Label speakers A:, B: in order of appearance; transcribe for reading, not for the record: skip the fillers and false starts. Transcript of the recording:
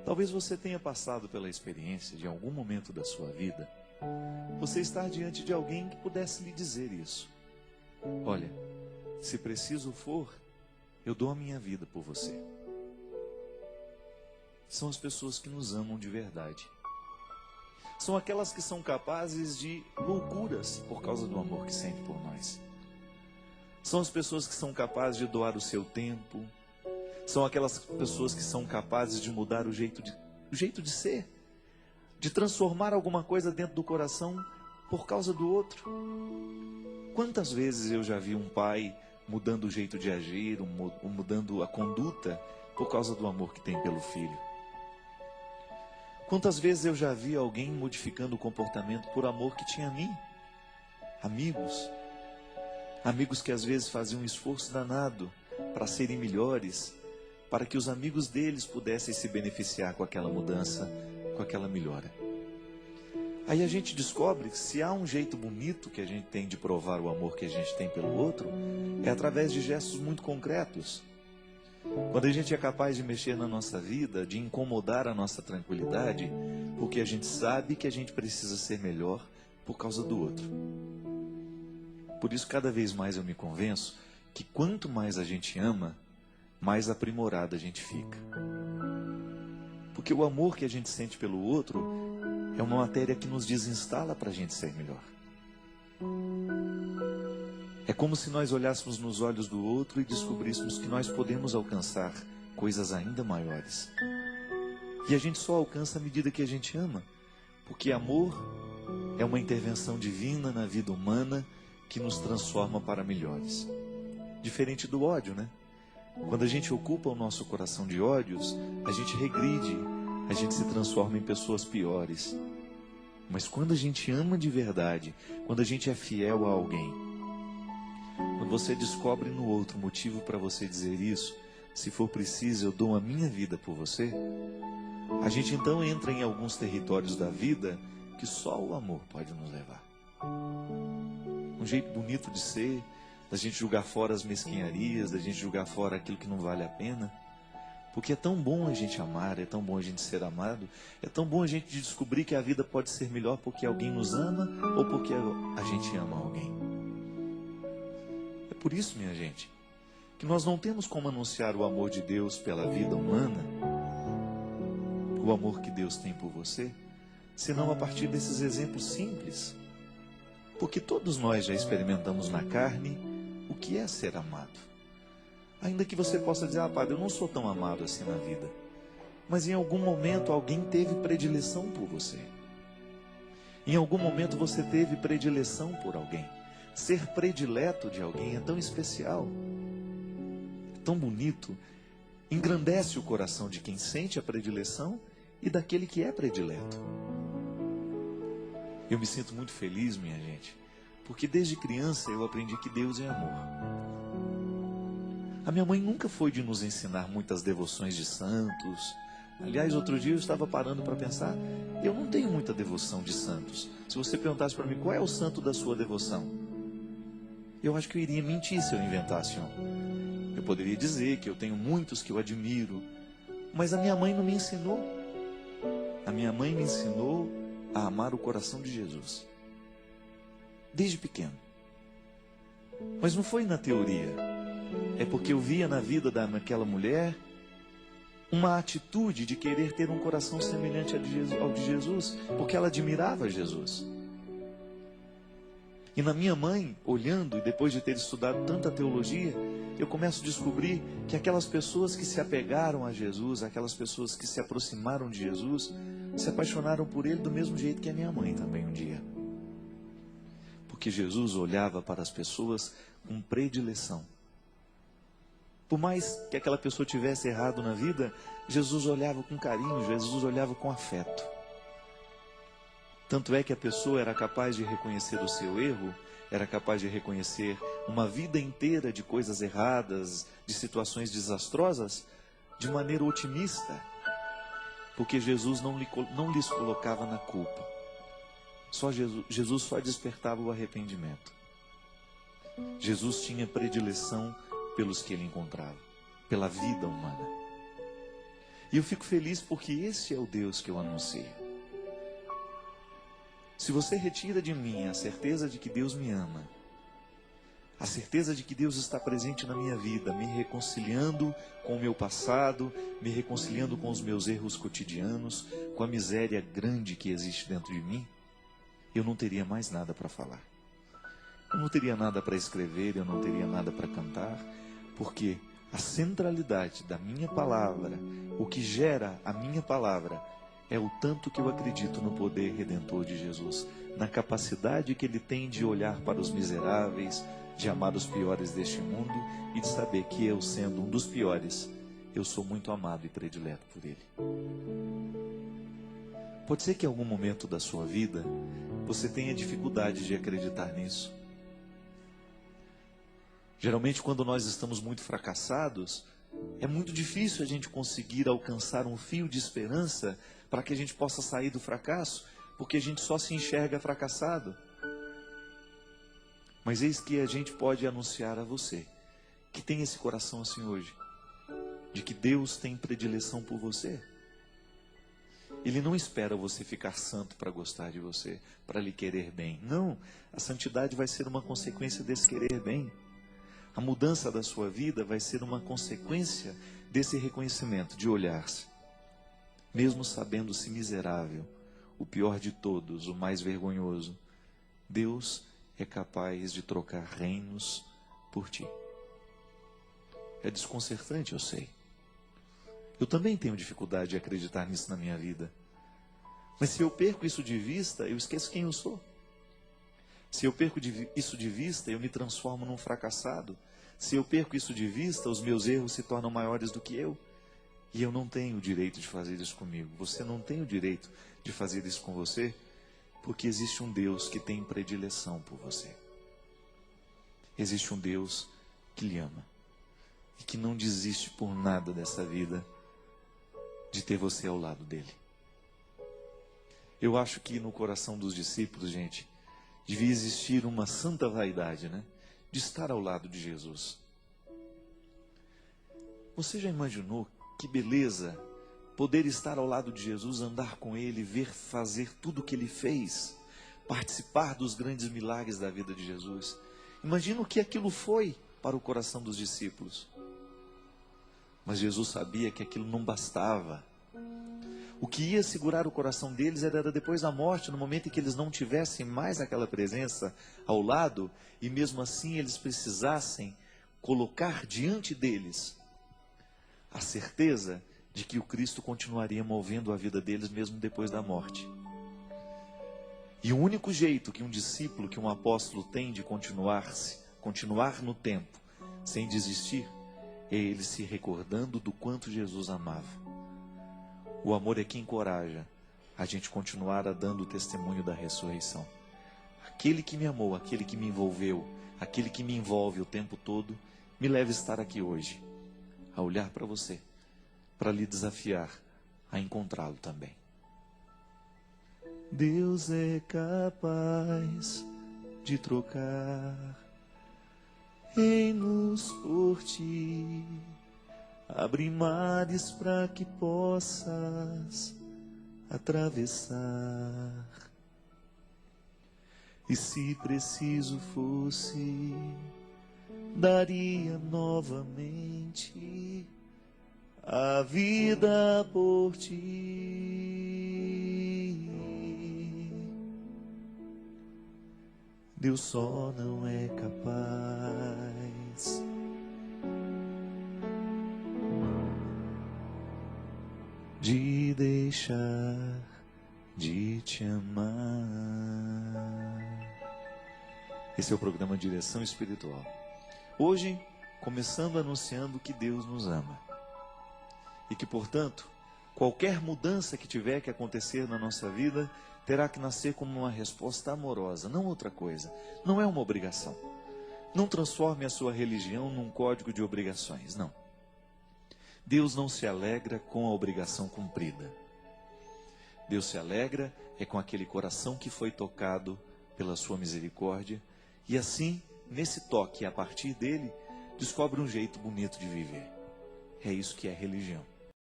A: Talvez você tenha passado pela experiência de em algum momento da sua vida, você estar diante de alguém que pudesse lhe dizer isso. Olha, se preciso for, eu dou a minha vida por você. São as pessoas que nos amam de verdade. São aquelas que são capazes de loucuras por causa do amor que sente por nós. São as pessoas que são capazes de doar o seu tempo. São aquelas pessoas que são capazes de mudar o jeito de ser, de transformar alguma coisa dentro do coração por causa do outro. Quantas vezes eu já vi um pai mudando o jeito de agir, mudando a conduta por causa do amor que tem pelo filho? Quantas vezes eu já vi alguém modificando o comportamento por amor que tinha a mim? Amigos que às vezes faziam um esforço danado para serem melhores, para que os amigos deles pudessem se beneficiar com aquela mudança, com aquela melhora. Aí a gente descobre que se há um jeito bonito que a gente tem de provar o amor que a gente tem pelo outro, é através de gestos muito concretos. Quando a gente é capaz de mexer na nossa vida, de incomodar a nossa tranquilidade, porque a gente sabe que a gente precisa ser melhor por causa do outro. Por isso, cada vez mais eu me convenço que quanto mais a gente ama, mais aprimorado a gente fica. Porque o amor que a gente sente pelo outro é uma matéria que nos desinstala para a gente ser melhor. É como se nós olhássemos nos olhos do outro e descobríssemos que nós podemos alcançar coisas ainda maiores. E a gente só alcança à medida que a gente ama. Porque amor é uma intervenção divina na vida humana que nos transforma para melhores. Diferente do ódio, né? Quando a gente ocupa o nosso coração de ódios, a gente regride, a gente se transforma em pessoas piores. Mas quando a gente ama de verdade, quando a gente é fiel a alguém, quando você descobre no outro motivo para você dizer isso, se for preciso eu dou a minha vida por você, a gente então entra em alguns territórios da vida que só o amor pode nos levar. Um jeito bonito de ser, da gente jogar fora as mesquinharias, da gente jogar fora aquilo que não vale a pena. Porque é tão bom a gente amar, é tão bom a gente ser amado, é tão bom a gente descobrir que a vida pode ser melhor porque alguém nos ama ou porque a gente ama alguém. É por isso, minha gente, que nós não temos como anunciar o amor de Deus pela vida humana, o amor que Deus tem por você, senão a partir desses exemplos simples. Porque todos nós já experimentamos na carne o que é ser amado. Ainda que você possa dizer, padre, eu não sou tão amado assim na vida. Mas em algum momento alguém teve predileção por você. Em algum momento você teve predileção por alguém. Ser predileto de alguém é tão especial, é tão bonito, engrandece o coração de quem sente a predileção e daquele que é predileto. Eu me sinto muito feliz, minha gente, porque desde criança eu aprendi que Deus é amor. A minha mãe nunca foi de nos ensinar muitas devoções de santos. Aliás, outro dia eu estava parando para pensar, eu não tenho muita devoção de santos. Se você perguntasse para mim qual é o santo da sua devoção, eu acho que eu iria mentir se eu inventasse um. Eu poderia dizer que eu tenho muitos que eu admiro, mas a minha mãe não me ensinou. A minha mãe me ensinou a amar o coração de Jesus, desde pequeno. Mas não foi na teoria, é porque eu via na vida daquela mulher uma atitude de querer ter um coração semelhante ao de Jesus, porque ela admirava Jesus. E na minha mãe, olhando, e depois de ter estudado tanta teologia, eu começo a descobrir que aquelas pessoas que se apegaram a Jesus, aquelas pessoas que se aproximaram de Jesus, se apaixonaram por ele do mesmo jeito que a minha mãe também um dia. Porque Jesus olhava para as pessoas com predileção. Por mais que aquela pessoa tivesse errado na vida, Jesus olhava com carinho, Jesus olhava com afeto. Tanto é que a pessoa era capaz de reconhecer o seu erro, era capaz de reconhecer uma vida inteira de coisas erradas, de situações desastrosas, de maneira otimista. Porque Jesus não lhes colocava na culpa. Jesus só despertava o arrependimento. Jesus tinha predileção pelos que ele encontrava, pela vida humana. E eu fico feliz porque esse é o Deus que eu anuncio. Se você retira de mim a certeza de que Deus me ama, a certeza de que Deus está presente na minha vida, me reconciliando com o meu passado, me reconciliando com os meus erros cotidianos, com a miséria grande que existe dentro de mim, eu não teria mais nada para falar. Eu não teria nada para escrever, eu não teria nada para cantar, porque a centralidade da minha palavra, o que gera a minha palavra, é o tanto que eu acredito no poder redentor de Jesus, na capacidade que Ele tem de olhar para os miseráveis, de amar os piores deste mundo e de saber que eu, sendo um dos piores, eu sou muito amado e predileto por Ele. Pode ser que em algum momento da sua vida você tenha dificuldade de acreditar nisso. Geralmente, quando nós estamos muito fracassados, é muito difícil a gente conseguir alcançar um fio de esperança para que a gente possa sair do fracasso, porque a gente só se enxerga fracassado. Mas eis que a gente pode anunciar a você, que tem esse coração assim hoje, de que Deus tem predileção por você. Ele não espera você ficar santo para gostar de você, para lhe querer bem. Não, a santidade vai ser uma consequência desse querer bem. A mudança da sua vida vai ser uma consequência desse reconhecimento, de olhar-se. Mesmo sabendo-se miserável, o pior de todos, o mais vergonhoso, Deus é capaz de trocar reinos por ti. É desconcertante, eu sei. Eu também tenho dificuldade de acreditar nisso na minha vida. Mas se eu perco isso de vista, eu esqueço quem eu sou. Se eu perco isso de vista, eu me transformo num fracassado. Se eu perco isso de vista, os meus erros se tornam maiores do que eu. E eu não tenho o direito de fazer isso comigo. Você não tem o direito de fazer isso com você, porque existe um Deus que tem predileção por você. Existe um Deus que lhe ama e que não desiste por nada dessa vida de ter você ao lado dele. Eu acho que no coração dos discípulos, gente, devia existir uma santa vaidade, né? De estar ao lado de Jesus. Você já imaginou que beleza poder estar ao lado de Jesus, andar com Ele, ver fazer tudo o que Ele fez, participar dos grandes milagres da vida de Jesus? Imagina o que aquilo foi para o coração dos discípulos. Mas Jesus sabia que aquilo não bastava. O que ia segurar o coração deles era depois da morte, no momento em que eles não tivessem mais aquela presença ao lado, e mesmo assim eles precisassem colocar diante deles a certeza de que o Cristo continuaria movendo a vida deles mesmo depois da morte. E o único jeito que um discípulo, que um apóstolo tem de continuar no tempo, sem desistir, é ele se recordando do quanto Jesus amava. O amor é que encoraja a gente continuar dando o testemunho da ressurreição. Aquele que me amou, aquele que me envolveu, aquele que me envolve o tempo todo, me leva a estar aqui hoje, a olhar para você, para lhe desafiar a encontrá-lo também. Deus é capaz de trocar reinos por ti. Abre mares para que possas atravessar. E se preciso fosse, daria novamente a vida por ti. Deus só não é capaz de deixar de te amar. Esse é o programa Direção Espiritual. Hoje, começando anunciando que Deus nos ama. E que, portanto, qualquer mudança que tiver que acontecer na nossa vida, terá que nascer como uma resposta amorosa, não outra coisa. Não é uma obrigação. Não transforme a sua religião num código de obrigações, não. Deus não se alegra com a obrigação cumprida. Deus se alegra com aquele coração que foi tocado pela sua misericórdia. E assim, nesse toque, a partir dele, descobre um jeito bonito de viver. É isso que é religião.